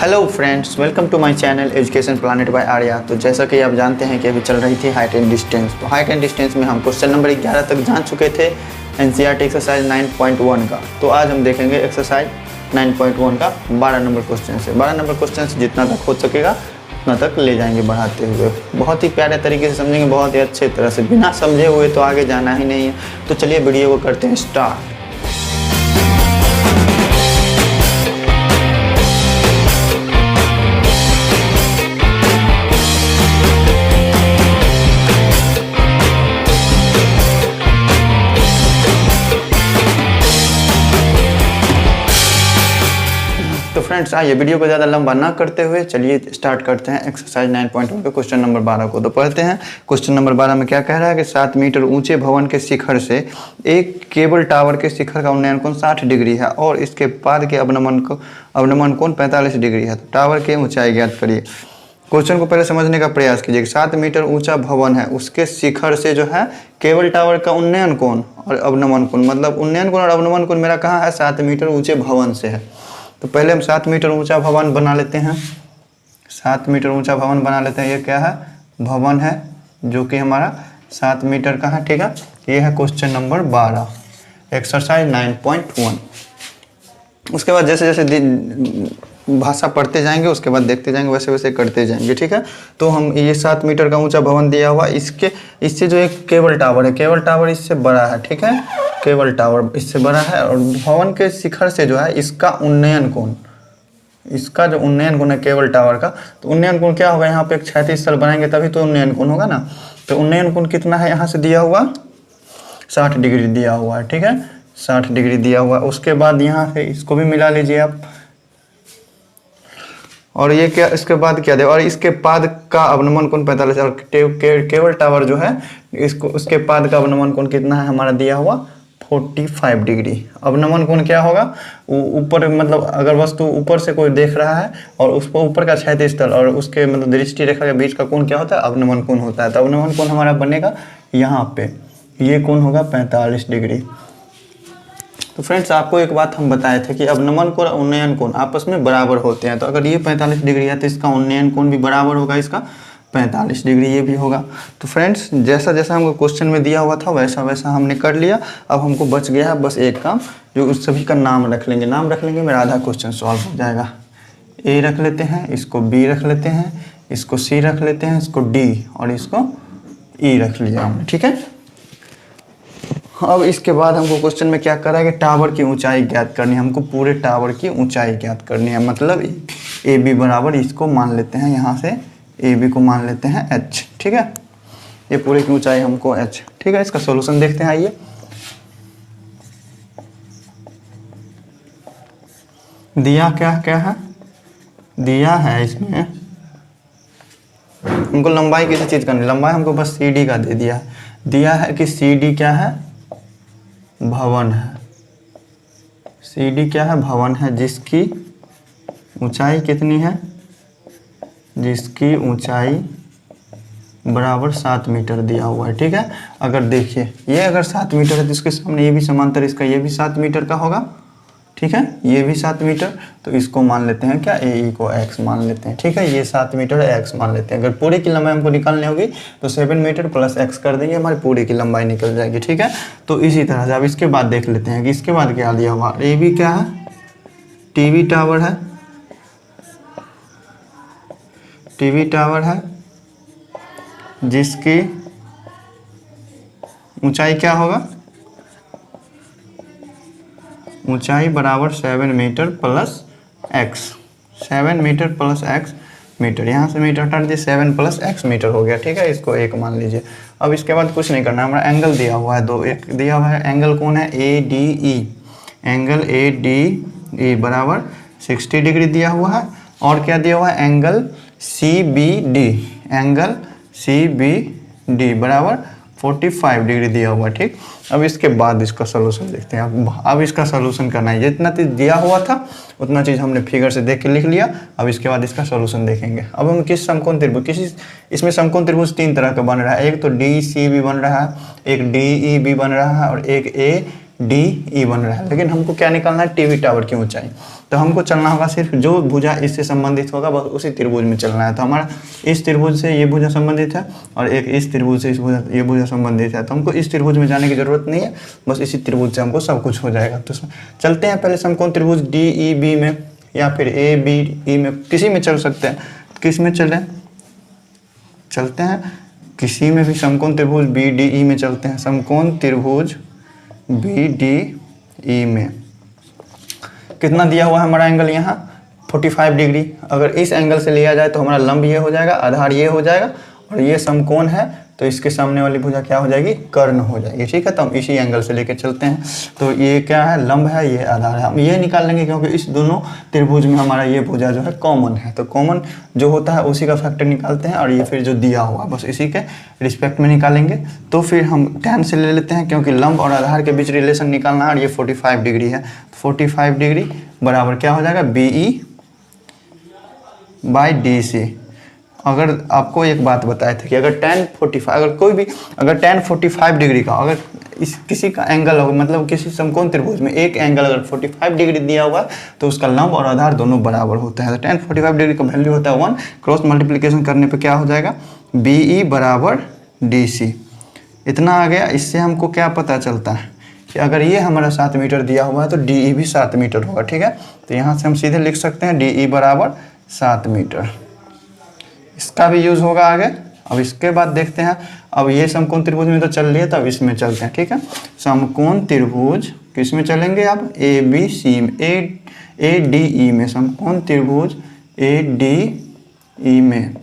Hello friends, welcome to my channel education planet by Arya. तो जैसा कि आप जानते हैं कि अभी चल रही थी हाइट एंड डिस्टेंस। तो हाइट एंड डिस्टेंस में हम क्वेश्चन नंबर 11 तक जान चुके थे एनसीईआरटी एक्सरसाइज 9.1 का। तो आज हम देखेंगे एक्सरसाइज 9.1 का 12 नंबर क्वेश्चन से। 12 नंबर क्वेश्चन से जितना तक हो सकेगा उतना तक ले जाएंगे बढ़ाते हुए। बहुत ही प्यारे तरीके से समझेंगे, बहुत ही अच्छे तरह से। बिना समझे हुए तो आगे जाना ही नहीं है। तो चलिए वीडियो को करते हैं स्टार्ट। तो फ्रेंड्स आइए वीडियो को ज़्यादा लंबा ना करते हुए चलिए स्टार्ट करते हैं एक्सरसाइज 9.1 के क्वेश्चन नंबर 12 को। तो पढ़ते हैं। क्वेश्चन नंबर 12 में क्या कह रहा है कि 7 मीटर ऊंचे भवन के शिखर से एक केबल टावर के शिखर का उन्नयन कोण 60 डिग्री है और इसके पाद के अवनमन कोण 45 डिग्री है। तो टावर की ऊंचाई ज्ञात करिए। क्वेश्चन को पहले समझने का प्रयास कीजिए। 7 मीटर ऊंचा भवन है, उसके शिखर से जो है केबल टावर का उन्नयन कोण और अवनमन कोण, मतलब उन्नयन कोण और अवनमन कोण मेरा कहाँ है? 7 मीटर ऊंचे भवन से है। तो पहले हम 7 मीटर ऊंचा भवन बना लेते हैं। 7 मीटर ऊंचा भवन बना लेते हैं। ये क्या है? भवन है जो कि हमारा 7 मीटर का है। ठीक है, ये है क्वेश्चन नंबर 12 एक्सरसाइज 9.1। उसके बाद जैसे जैसे भाषा पढ़ते जाएंगे उसके बाद देखते जाएंगे, वैसे वैसे करते जाएंगे। ठीक है, तो हम ये 7 मीटर का ऊंचा भवन दिया हुआ, इससे जो एक केबल टावर है, केबल टावर इससे बड़ा है। ठीक है, केबल टावर इससे बड़ा है और भवन के शिखर से जो है इसका उन्नयन कोण, इसका जो उन्नयन कोण है केबल टावर का, तो उन्नयन कोण क्या होगा? यहाँ पे एक क्षैतिज तल बनाएंगे तभी तो उन्नयन कोण होगा ना। तो उन्नयन कोण कितना है? यहाँ से दिया हुआ 60 डिग्री दिया हुआ है। ठीक है, 60 डिग्री दिया हुआ। उसके बाद यहाँ से इसको भी मिला लीजिए आप, और ये क्या, इसके बाद क्या दे, और इसके पाद का अवनमन कोण 45 और केबल टावर जो है इसको, उसके पाद का अवनमन कोण कितना है हमारा दिया हुआ? 45 डिग्री। अवनमन कोण क्या होगा? ऊपर, मतलब अगर वस्तु ऊपर से कोई देख रहा है और उस पर ऊपर का क्षैतिज तल और उसके मतलब दृष्टि रेखा के बीच का कोण क्या होता है? अवनमन कोण होता है। तो अवनमन कोण हमारा बनेगा यहाँ पे, ये कोण होगा 45 डिग्री। तो फ्रेंड्स आपको एक बात हम बताए थे कि अवनमन कोण और उन्नयन कोण आपस में बराबर होते हैं। तो अगर ये 45 डिग्री है तो इसका उन्नयन कोण भी बराबर होगा इसका 45 डिग्री, ये भी होगा। तो फ्रेंड्स जैसा जैसा हमको क्वेश्चन में दिया हुआ था वैसा वैसा हमने कर लिया। अब हमको बच गया है बस एक काम, जो उस सभी का नाम रख लेंगे। नाम रख लेंगे, मेरा आधा क्वेश्चन सॉल्व हो जाएगा। ए रख लेते हैं, इसको बी रख लेते हैं, इसको सी रख लेते हैं, इसको डी और इसको ई रख लिया हमने। ठीक है, अब इसके बाद हमको क्वेश्चन में क्या करा है कि टावर की ऊंचाई ज्ञात करनी है। हमको पूरे टावर की ऊंचाई ज्ञात करनी है, मतलब ए बी बराबर, इसको मान लेते हैं यहाँ से, ए बी को मान लेते हैं एच। ठीक है, ये पूरे की ऊंचाई हमको एच। ठीक है, इसका सॉल्यूशन देखते हैं। आइए, दिया क्या क्या है? दिया है इसमें हमको लंबाई किसी चीज का नहीं, लंबाई हमको बस सी डी का दे दिया है। दिया है कि सी डी क्या है? भवन है। सी डी क्या है? भवन है, जिसकी ऊंचाई कितनी है? जिसकी ऊंचाई बराबर 7 मीटर दिया हुआ है। ठीक है, अगर देखिए ये अगर 7 मीटर है तो इसके सामने ये भी समांतर, इसका ये भी 7 मीटर का होगा। ठीक है, ये भी 7 मीटर, तो इसको मान लेते हैं क्या? ए ई को एक्स मान लेते हैं। ठीक है, ये 7 मीटर एक्स मान लेते हैं। अगर पूरे की लंबाई हमको निकालनी होगी तो 7 मीटर प्लस एक्स कर देंगे, हमारी पूरे की लंबाई निकल जाएगी। ठीक है, तो इसी तरह से अब इसके बाद देख लेते हैं कि इसके बाद क्या दिया हुआ। ए बी क्या है? टीवी टावर है, टीवी टावर है जिसकी ऊंचाई क्या होगा? ऊंचाई बराबर 7 metre plus x. 7 metre plus x metre, यहाँ से मीटर हटा दीजिए, 7 प्लस एक्स मीटर हो गया। ठीक है, इसको 1 मान लीजिए। अब इसके बाद कुछ नहीं करना, हमारा एंगल दिया हुआ है दो, एक दिया हुआ है एंगल कौन है? A D E. Angle A D E बराबर 60 डिग्री दिया हुआ है। और क्या दिया हुआ है? Angle C B D. Angle C B D बराबर 45 डिग्री दिया हुआ। ठीक, अब इसके बाद इसका सोल्यूशन देखते हैं। अब इसका सोल्यूशन करना है, जितना चीज़ दिया हुआ था उतना चीज़ हमने फिगर से देख के लिख लिया। अब इसके बाद इसका सोल्यूशन देखेंगे। अब हम किस समकोण त्रिभुज, इसमें समकोण त्रिभुज 3 तरह का बन रहा है। एक तो डी सी बी बन रहा है, एक डी ई बी बन रहा है और एक ए डी ई बन रहा है, लेकिन हमको क्या निकालना है, टीवी टावर की ऊंचाई। तो हमको चलना होगा सिर्फ जो भुजा इससे संबंधित होगा बस उसी त्रिभुज में चलना है। तो हमारा इस त्रिभुज से ये भुजा संबंधित है और एक इस त्रिभुज से ये भुजा संबंधित है। तो हमको इस त्रिभुज में जाने की जरूरत नहीं है, बस इसी त्रिभुज से हमको सब कुछ हो जाएगा। तो चलते हैं पहले समकोण त्रिभुज डी ई बी में या फिर ए बी ई में, किसी में चल सकते हैं। किस में चलें, चलते हैं किसी में भी समकोण त्रिभुज बी डी ई में चलते हैं। समकोण त्रिभुज बी डी ई में कितना दिया हुआ है हमारा एंगल, यहाँ 45 डिग्री। अगर इस एंगल से लिया जाए तो हमारा लंब ये हो जाएगा, आधार ये हो जाएगा, और ये समकोण है तो इसके सामने वाली भुजा क्या हो जाएगी, कर्ण हो जाएगी। ठीक है, तो हम इसी एंगल से लेके चलते हैं। तो ये क्या है, लंब है, ये आधार है। हम ये निकाल लेंगे क्योंकि इस दोनों त्रिभुज में हमारा ये भुजा जो है कॉमन है। तो कॉमन जो होता है उसी का फैक्टर निकालते हैं, और ये फिर जो दिया हुआ बस इसी के रिस्पेक्ट में निकालेंगे। तो फिर हम tan से ले लेते हैं क्योंकि लंब और आधार के बीच रिलेशन निकालना है, और ये 45 डिग्री है। 45 डिग्री बराबर क्या हो जाएगा, BE बाई DC। अगर आपको एक बात बताए थे कि अगर tan 45 अगर tan 45 डिग्री का अगर इस किसी का एंगल हो, मतलब किसी समकोण त्रिभुज में एक एंगल अगर 45 डिग्री दिया हुआ है तो उसका लंब और आधार दोनों बराबर होता है। तो tan 45 डिग्री का वैल्यू होता है 1, क्रॉस मल्टीप्लिकेशन करने पे क्या हो जाएगा, BE बराबर DC। इतना आ गया। इससे हमको क्या पता चलता है कि अगर ये हमारा 7 मीटर दिया हुआ है तो DE भी 7 मीटर होगा। ठीक है, तो यहाँ से हम सीधे लिख सकते हैं DE बराबर 7 मीटर। इसका भी यूज़ होगा आगे। अब इसके बाद देखते हैं, अब ये समकोण त्रिभुज में तो चल रही है, तब इसमें चलते हैं। ठीक है, समकोण त्रिभुज किस में चलेंगे आप, ABC में, ADE में, समकोण त्रिभुज ADE में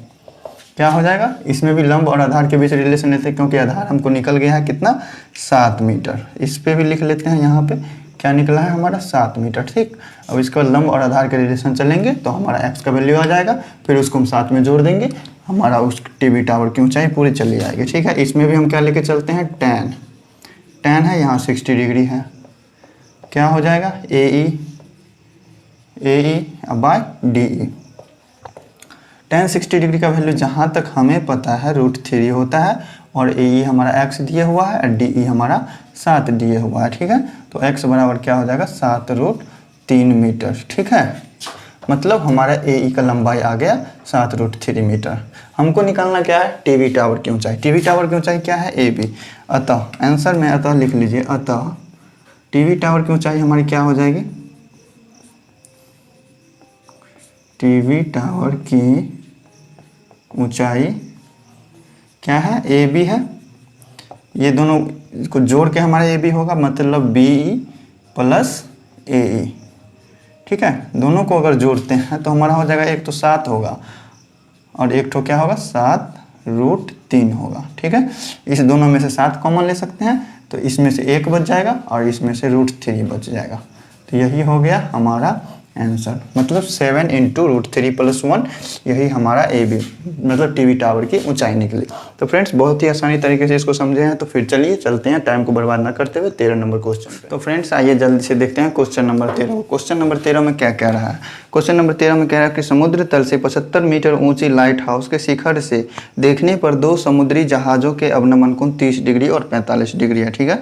क्या हो जाएगा, इसमें भी लंब और आधार के बीच रिलेशन लेते हैं क्योंकि आधार हमको निकल गया है कितना, 7 मीटर। इस पे भी लिख लेते हैं, यहाँ पे क्या निकला है हमारा, 7 मीटर। ठीक, अब इसके बाद लंब और आधार के रिलेशन चलेंगे तो हमारा x का वैल्यू आ जाएगा, फिर उसको हम 7 में जोड़ देंगे, हमारा उस टीवी टावर की ऊंचाई पूरी चली जाएगी। ठीक है, इसमें भी हम क्या लेके चलते हैं, tan है यहाँ 60 डिग्री है, क्या हो जाएगा, AE by DE। tan 60 degree का वैल्यू जहाँ तक हमें पता है √3 होता है, और AE हमारा x दिया हुआ है और DE हमारा 7 दिए हुआ है। ठीक है, तो x बराबर क्या हो जाएगा, 7√3 मीटर। ठीक है, मतलब हमारा AE का लंबाई आ गया 7√3 मीटर। हमको निकालना क्या है, टीवी टावर की ऊंचाई। टीवी टावर की ऊंचाई क्या है, AB। अतः आंसर में अतः लिख लीजिए, अतः टीवी टावर की ऊंचाई हमारी क्या हो जाएगी, टीवी टावर की ऊंचाई क्या है, AB है। ये दोनों को जोड़ के हमारा AB होगा, मतलब BE प्लस AE। ठीक है, दोनों को अगर जोड़ते हैं तो हमारा हो जाएगा, एक तो 7 होगा और एक तो क्या होगा, 7√3 होगा। ठीक है, इस दोनों में से 7 कॉमन ले सकते हैं, तो इसमें से 1 बच जाएगा और इसमें से √3 बच जाएगा। तो यही हो गया हमारा आंसर, मतलब 7 × √3 + 1, यही हमारा AB मतलब टीवी टावर की ऊंचाई निकली। तो फ्रेंड्स बहुत ही आसानी तरीके से इसको समझे हैं। तो फिर चलिए चलते हैं टाइम को बर्बाद ना करते हुए 13 नंबर क्वेश्चन पे। तो फ्रेंड्स आइए जल्दी से देखते हैं क्वेश्चन नंबर 13। क्वेश्चन नंबर 13 में क्या कह रहा है, क्वेश्चन नंबर 13 में कह रहा है कि समुद्र तल से 75 मीटर ऊंची लाइट हाउस के शिखर से देखने पर 2 समुद्री जहाज़ों के अवनमन कोण 30 डिग्री और 45 डिग्री है। ठीक है,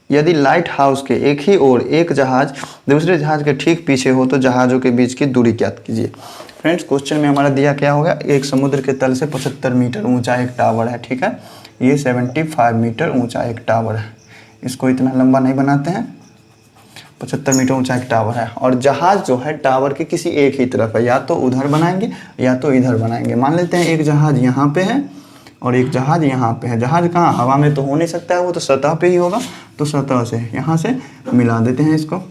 यदि लाइट हाउस के एक ही ओर एक जहाज दूसरे जहाज के ठीक पीछे हो तो जहाज़ों के बीच की दूरी ज्ञात कीजिए। फ्रेंड्स क्वेश्चन में हमारा दिया क्या होगा, एक समुद्र के तल से 75 मीटर ऊंचा एक टावर है। ठीक है, ये 75 मीटर ऊंचा एक टावर है, इसको इतना लंबा नहीं बनाते हैं, 75 मीटर ऊंचा एक टावर है, और जहाज जो है टावर के किसी एक ही तरफ है, या तो उधर बनाएंगे या तो इधर बनाएंगे। मान लेते हैं एक जहाज यहाँ पे है और एक जहाज यहाँ पे है। जहाज कहाँ, हवा में तो हो नहीं सकता है, वो तो सतह पे ही होगा, तो सतह से यहाँ से मिला देते हैं इसको,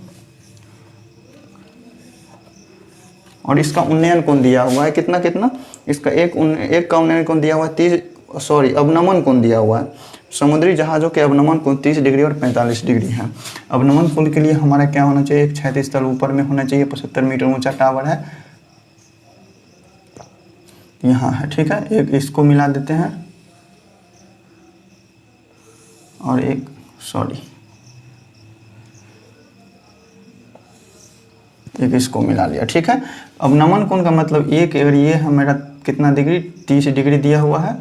और इसका उन्नयन कोण दिया हुआ है कितना कितना, इसका एक का उन्नयन कोण दिया हुआ है अवनमन कोण दिया हुआ है। समुद्री जहाज़ों के अवनमन कोण 30 डिग्री और 45 डिग्री है। अवनमन कोण के लिए हमारा क्या होना चाहिए, एक क्षैतिज तल ऊपर में होना चाहिए, 75 मीटर ऊंचा टावर है, यहाँ है। ठीक है, एक इसको मिला देते हैं और एक इसको मिला लिया। ठीक है, अब नमन कोण का मतलब एक, अगर ये हमारा कितना डिग्री, 30 डिग्री दिया हुआ है,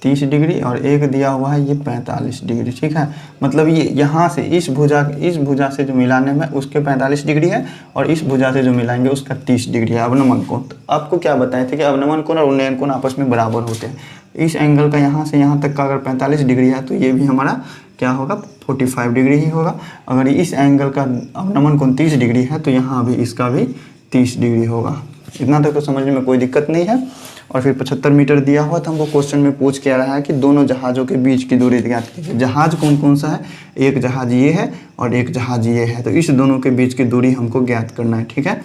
30 डिग्री और एक दिया हुआ है ये 45 डिग्री, ठीक है। मतलब ये यहाँ से इस भुजा से जो मिलाने में उसके 45 डिग्री है और इस भुजा से जो मिलाएंगे उसका 30 डिग्री है अवनमन कोण। तो आपको क्या बताए थे कि अवनमन कोण और उन्नयन कोण आपस में बराबर होते हैं। इस एंगल का यहाँ से यहाँ तक का अगर 45 डिग्री है तो ये भी हमारा क्या होगा 45 डिग्री ही होगा। अगर इस एंगल का अवनमन कोण 30 डिग्री है तो यहाँ भी इसका भी 30 डिग्री होगा। इतना तक तो समझने में कोई दिक्कत नहीं है। और फिर 75 मीटर दिया हुआ था, हमको क्वेश्चन में पूछ के आ रहा है कि दोनों जहाज़ों के बीच की दूरी ज्ञात कीजिए। जहाज़ कौन कौन सा है, एक जहाज़ ये है और एक जहाज़ ये है, तो इस दोनों के बीच की दूरी हमको ज्ञात करना है, ठीक है।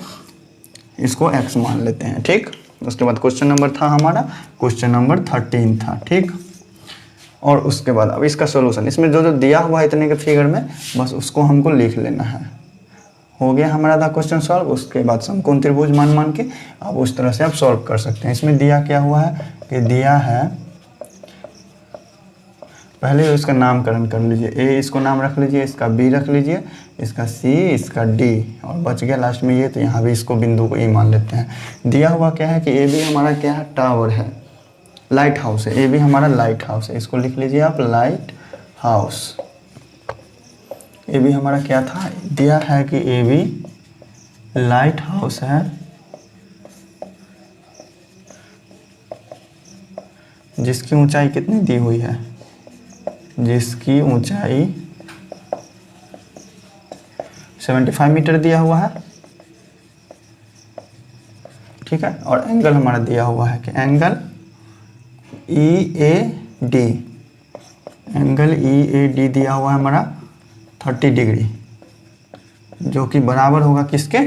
इसको x मान लेते हैं, ठीक। उसके बाद क्वेश्चन नंबर था हमारा क्वेश्चन नंबर 13 था, ठीक। और उसके बाद अब इसका सोल्यूशन, इसमें जो जो दिया हुआ है इतने के फिगर में बस उसको हमको लिख लेना है। हो गया हमारा था क्वेश्चन सॉल्व। उसके बाद समकोण त्रिभुज मान के आप उस तरह से आप सॉल्व कर सकते हैं। इसमें दिया क्या हुआ है कि दिया है, पहले इसका नामकरण कर लीजिए। ए इसको नाम रख लीजिए, इसका बी रख लीजिए, इसका सी, इसका डी, और बच गया लास्ट में ये, तो यहाँ भी इसको बिंदु को ई मान लेते हैं। दिया हुआ क्या है कि ए बी हमारा क्या है टावर है, लाइट हाउस है। ए बी हमारा लाइट हाउस है, इसको लिख लीजिए आप लाइट हाउस। ए बी हमारा क्या था, दिया है कि ए बी लाइट हाउस है जिसकी ऊंचाई कितनी दी हुई है, जिसकी ऊंचाई 75 मीटर दिया हुआ है, ठीक है। और एंगल हमारा दिया हुआ है कि एंगल EAD, एंगल EAD दिया हुआ है हमारा 30 डिग्री, जो कि बराबर होगा किसके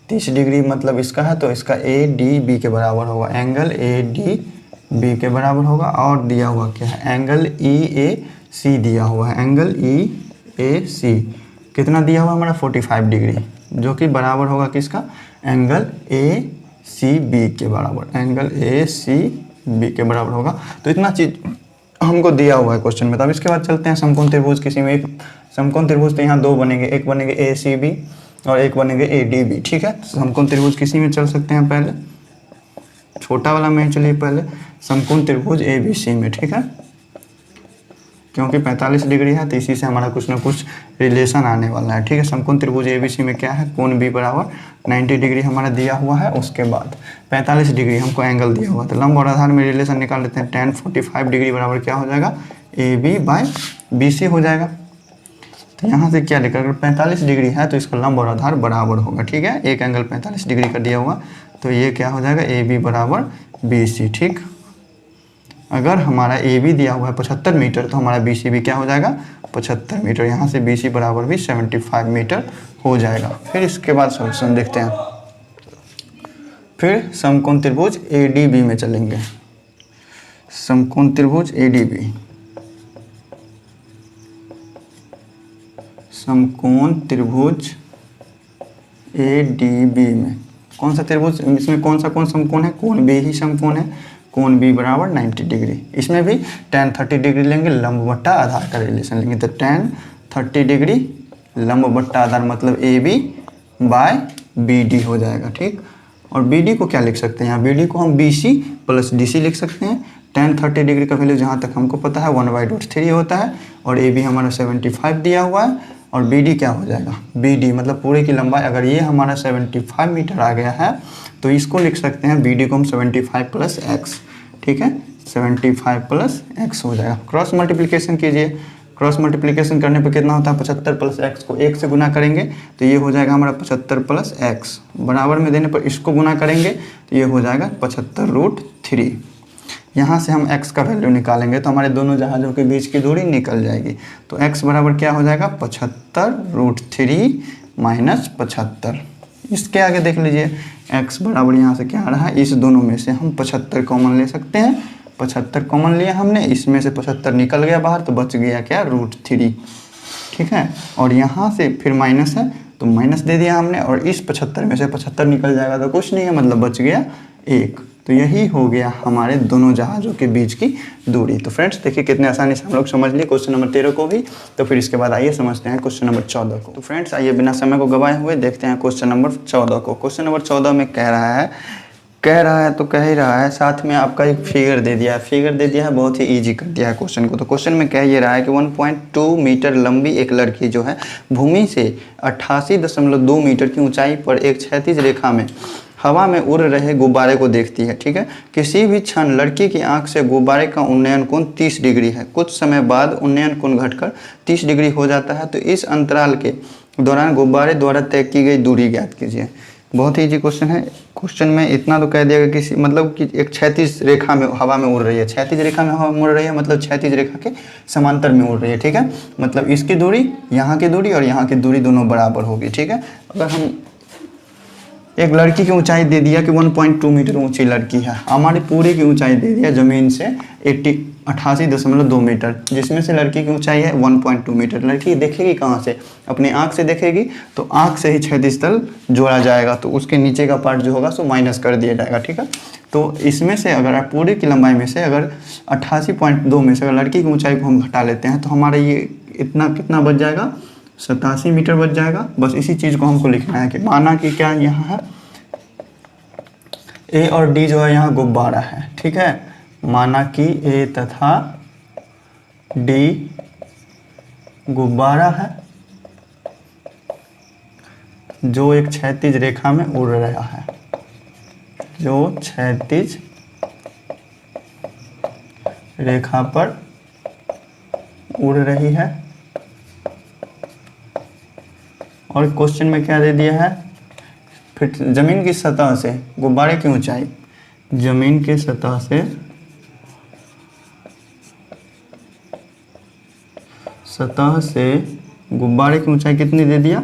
30 डिग्री, मतलब इसका है तो इसका ADB के बराबर होगा, एंगल ADB के बराबर होगा। और दिया हुआ क्या है, एंगल EAC दिया हुआ है, एंगल EAC कितना दिया हुआ हमारा 45 डिग्री, जो कि बराबर होगा किसका, एंगल ACB के बराबर, एंगल ACB के बराबर होगा। तो इतना चीज हमको दिया हुआ है क्वेश्चन में। तो अब इसके बाद चलते हैं समकोण त्रिभुज। किसी में एक समकोण त्रिभुज तो यहाँ दो बनेंगे, एक बनेंगे ACB और एक बनेंगे ADB, ठीक है। समकोण त्रिभुज किसी में चल सकते हैं, पहले छोटा वाला में चलिए पहले समकोण त्रिभुज ABC में, ठीक है, क्योंकि 45 डिग्री है तो इसी से हमारा कुछ ना कुछ रिलेशन आने वाला है, ठीक है। समकोण त्रिभुज ABC में क्या है, कोण B बराबर 90 डिग्री हमारा दिया हुआ है। उसके बाद 45 डिग्री हमको एंगल दिया हुआ है, तो लंब और आधार में रिलेशन निकाल लेते हैं। tan 45 डिग्री बराबर क्या हो जाएगा, AB/BC हो जाएगा। तो यहाँ से क्या लिखा, अगर 45 डिग्री है तो इसका लंब और आधार बराबर होगा, ठीक है। एक एंगल 45 डिग्री का दिया हुआ तो ये क्या हो जाएगा AB बराबर BC, ठीक। अगर हमारा AB दिया हुआ है 75 मीटर तो हमारा BC भी क्या हो जाएगा 75 मीटर। यहाँ से BC बराबर भी 75 मीटर हो जाएगा। फिर इसके बाद सॉल्यूशन देखते हैं। फिर समकोण त्रिभुज ADB में चलेंगे। समकोण त्रिभुज ADB, समकोण त्रिभुज ADB में कौन सा त्रिभुज, इसमें कौन समकोण है, कोण B ही समकोण है, कोण B बराबर 90 डिग्री। इसमें भी tan 30 डिग्री लेंगे, लंब बट्टा आधार का रिलेशन लेंगे, तो tan 30 डिग्री लंब बट्टा आधार मतलब AB/BD हो जाएगा, ठीक। और BD को क्या लिख सकते हैं, यहाँ BD को हम BC + DC लिख सकते हैं। tan 30 डिग्री का वैल्यू जहाँ तक हमको पता है 1/√3 होता है, और AB हमारा 75 दिया हुआ है, और BD क्या हो जाएगा, BD मतलब पूरे की लंबाई। अगर ये हमारा 75 मीटर आ गया है तो इसको लिख सकते हैं BD को हम 75 + x, ठीक है, 75 + x हो जाएगा। क्रॉस मल्टीप्लिकेशन कीजिए, क्रॉस मल्टीप्लिकेशन करने पे कितना होता है, 75 + x को 1 से गुना करेंगे तो ये हो जाएगा हमारा 75 + x, बराबर में देने पर इसको गुना करेंगे तो ये हो जाएगा 75√3। यहाँ से हम x का वैल्यू निकालेंगे तो हमारे दोनों जहाज़ों के बीच की दूरी निकल जाएगी। तो x बराबर क्या हो जाएगा 75√3 - 75। इसके आगे देख लीजिए x बराबर यहाँ से क्या आ रहा है, इस दोनों में से हम 75 कॉमन ले सकते हैं। 75 कॉमन लिया हमने, इसमें से 75 निकल गया बाहर तो बच गया क्या √3, ठीक है। और यहाँ से फिर माइनस है तो माइनस दे दिया हमने, और इस 75 में से 75 निकल जाएगा तो कुछ नहीं है, मतलब बच गया 1। तो यही हो गया हमारे दोनों जहाज़ों के बीच की दूरी। तो फ्रेंड्स देखिए कितने आसानी से हम लोग समझ लिए क्वेश्चन नंबर 13 को भी। तो फिर इसके बाद आइए समझते हैं क्वेश्चन नंबर 14 को। तो फ्रेंड्स आइए बिना समय को गवाए हुए देखते हैं क्वेश्चन नंबर 14 को। क्वेश्चन नंबर 14 में कह रहा है कह रहा है तो कह ही रहा है, साथ में आपका एक फिगर दे दिया है, फिगर दे दिया है, बहुत ही इजी कर दिया है क्वेश्चन को। तो क्वेश्चन में कह ये रहा है कि 1.2 मीटर लंबी एक लड़की जो है भूमि से 88.2 मीटर की ऊंचाई पर एक क्षैतिज रेखा में हवा में उड़ रहे गुब्बारे को देखती है। ठीक है, किसी भी क्षण लड़की की आंख से गुब्बारे का उन्नयन कोण 30 डिग्री है। कुछ समय बाद उन्नयन कोण घटकर 30 डिग्री हो जाता है। तो इस अंतराल के दौरान गुब्बारे द्वारा तय की गई दूरी ज्ञात कीजिए। बहुत ही इजी क्वेश्चन है। क्वेश्चन में इतना तो कह दिया कि मतलब कि एक क्षैतिज रेखा में हवा में उड़ रही है, क्षैतिज रेखा में हवा में उड़ रही है मतलब क्षैतिज रेखा के समांतर में उड़ रही है। ठीक है, मतलब इसकी दूरी, यहाँ की दूरी और यहाँ की दूरी दोनों बराबर होगी। ठीक है, अगर हम एक लड़की की ऊंचाई दे दिया कि 1.2 मीटर ऊंची लड़की है, हमारी पूरी की ऊंचाई दे दिया ज़मीन से 88.2 मीटर, जिसमें से लड़की की ऊंचाई है 1.2 मीटर। लड़की देखेगी कहाँ से? अपने आँख से देखेगी, तो आँख से ही क्षैतिज तल जोड़ा जाएगा, तो उसके नीचे का पार्ट जो होगा सो माइनस कर दिया जाएगा। ठीक है, तो इसमें से अगर आप पूरी की लंबाई में से अगर 88.2 में से अगर लड़की की ऊँचाई को हम घटा लेते हैं तो हमारा ये इतना कितना बच जाएगा? 87 मीटर बच जाएगा। बस इसी चीज़ को हमको लिखना है कि माना कि क्या यहाँ है ए और डी जो है यहाँ गुब्बारा है। ठीक है, माना कि ए तथा डी गुब्बारा है जो एक क्षैतिज रेखा में उड़ रहा है, जो क्षैतिज रेखा पर उड़ रही है। और क्वेश्चन में क्या दे दिया है? फिर जमीन की सतह से गुब्बारे की ऊंचाई, जमीन के सतह से गुब्बारे की ऊंचाई कितनी दे दिया?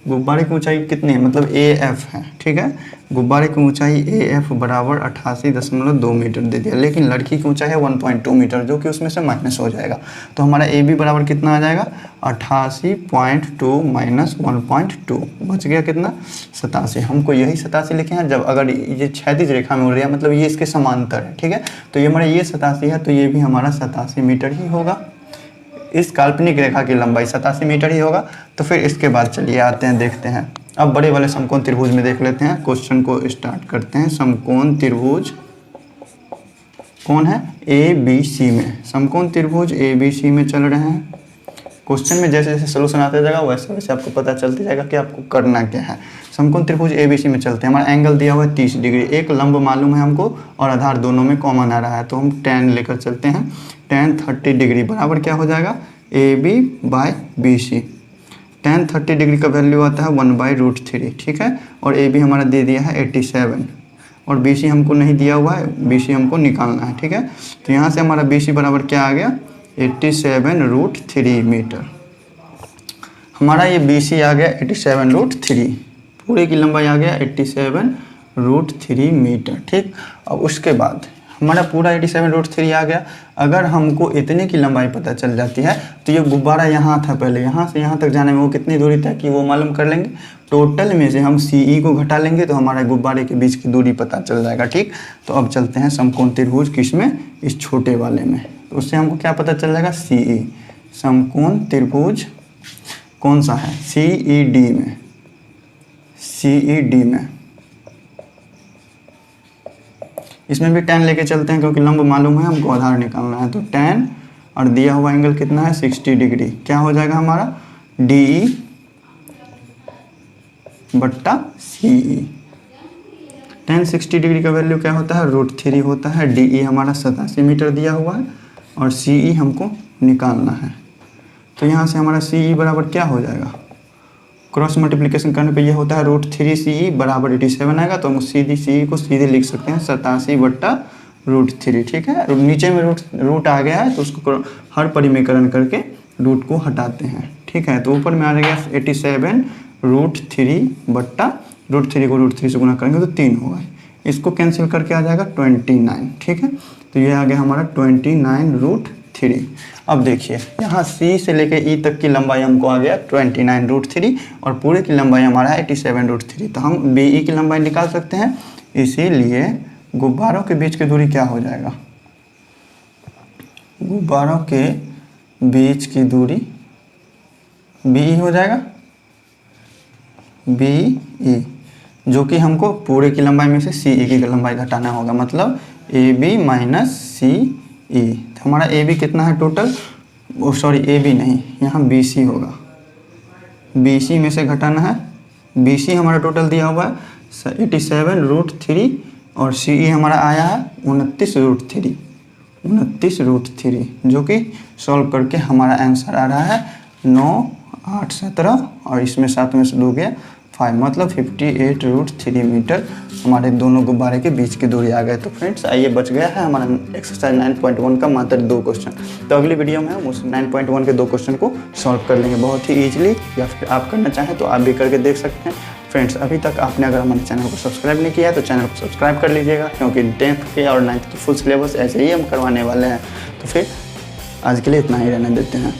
गुब्बारे की ऊंचाई कितनी है? मतलब AF है। ठीक है, गुब्बारे की ऊंचाई AF बराबर 88.2 मीटर दे दिया, लेकिन लड़की की ऊंचाई है 1.2 मीटर, जो कि उसमें से माइनस हो जाएगा। तो हमारा AB बराबर कितना आ जाएगा? 88.2 माइनस 1.2 बच गया कितना? 87। हमको यही 87 लिखे हैं। जब अगर ये क्षैतिज रेखा में उड़ रही है मतलब ये इसके समांतर है। ठीक है, तो ये हमारा ये 87 है, तो ये भी हमारा 87 मीटर ही होगा। इस काल्पनिक रेखा की लंबाई 87 मीटर ही होगा। तो फिर इसके बाद चलिए आते हैं, देखते हैं अब बड़े वाले समकोण त्रिभुज में देख लेते हैं। क्वेश्चन को स्टार्ट करते हैं। समकोण त्रिभुज कौन है? ABC में। समकोण त्रिभुज ABC में चल रहे हैं। क्वेश्चन में जैसे जैसे सोल्यूशन आते जाएगा वैसे वैसे आपको पता चलते जाएगा कि आपको करना क्या है। समकोण त्रिभुज ABC में चलते हैं। हमारा एंगल दिया हुआ है 30 डिग्री, एक लंब मालूम है हमको और आधार दोनों में कॉमन आ रहा है, तो हम tan लेकर चलते हैं। tan 30 डिग्री बराबर क्या हो जाएगा? AB/BC। tan 30 डिग्री का वैल्यू आता है 1/√3। ठीक है, और AB हमारा दे दिया है 87 और BC हमको नहीं दिया हुआ है, BC हमको निकालना है। ठीक है, तो यहाँ से हमारा BC बराबर क्या आ गया? 87√3 मीटर। हमारा ये BC आ गया 87√3, पूरे की लंबाई आ गया 87√3 मीटर। ठीक, अब उसके बाद हमारा पूरा 87√3 आ गया। अगर हमको इतने की लंबाई पता चल जाती है तो ये गुब्बारा यहाँ था पहले, यहाँ से यहाँ तक जाने में वो कितनी दूरी तय की वो मालूम कर लेंगे। टोटल में से हम CE को घटा लेंगे तो हमारे गुब्बारे के बीच की दूरी पता चल जाएगा। ठीक, तो अब चलते हैं समकोण त्रिभुज किसमें? इस छोटे वाले में। तो उससे हमको क्या पता चल जाएगा? CE। समकोण त्रिभुज कौन सा है? CED में। CED में इसमें भी tan लेके चलते हैं क्योंकि लंब मालूम है, हमको आधार निकालना है। तो tan और दिया हुआ एंगल कितना है? 60 डिग्री। क्या हो जाएगा हमारा? DE/CE। tan 60 डिग्री का वैल्यू क्या होता है? √3 होता है। DE हमारा 87 मीटर दिया हुआ है और CE हमको निकालना है। तो यहाँ से हमारा CE बराबर क्या हो जाएगा? क्रॉस मल्टीप्लिकेशन करने पे ये होता है √3 CE बराबर 87 आएगा, तो हम सीधी CE को सीधे लिख सकते हैं 87/√3। ठीक है, नीचे में रूट आ गया है तो उसको हर परिमेयकरण करके रूट को हटाते हैं। ठीक है, तो ऊपर में आ गया 87√3/√3 को √3 से गुना करेंगे तो 3 होगा। इसको कैंसिल करके आ जाएगा 29। ठीक है, तो ये आ गया हमारा 29√3। अब देखिए यहाँ C से लेके E तक की लंबाई हमको आ गया 29√3 और पूरे की लंबाई हमारा 87√3। तो हम BE की लंबाई निकाल सकते हैं। इसीलिए गुब्बारों के बीच की दूरी क्या हो जाएगा? गुब्बारों के बीच की दूरी BE हो जाएगा, BE, जो कि हमको पूरे की लंबाई में से CE की लंबाई घटाना होगा, मतलब AB माइनस CE। तो हमारा AB कितना है टोटल, सॉरी AB नहीं, यहाँ BC होगा, BC में से घटाना है। BC हमारा टोटल दिया हुआ है 87√3 और CE हमारा आया है 29√3, 29√3, जो कि सॉल्व करके हमारा आंसर आ रहा है 9, 8, 17 और इसमें 7 में से 2 गया 5, मतलब 58√3 मीटर हमारे दोनों गुब्बारे के बीच की दूरी आ गए। तो फ्रेंड्स आइए बच गया है हमारा एक्सरसाइज 9.1 का मात्र 2 क्वेश्चन। तो अगली वीडियो में हम उस 9.1 के 2 क्वेश्चन को सॉल्व कर लेंगे बहुत ही ईजिली, या फिर आप करना चाहें तो आप भी करके देख सकते हैं। फ्रेंड्स अभी तक आपने अगर हमारे चैनल को सब्सक्राइब नहीं किया है तो चैनल को सब्सक्राइब कर लीजिएगा, क्योंकि 10th के और 9th की फुल सिलेबस ऐसे ही हम करवाने वाले हैं। तो फिर आज के लिए इतना ही रहने देते हैं।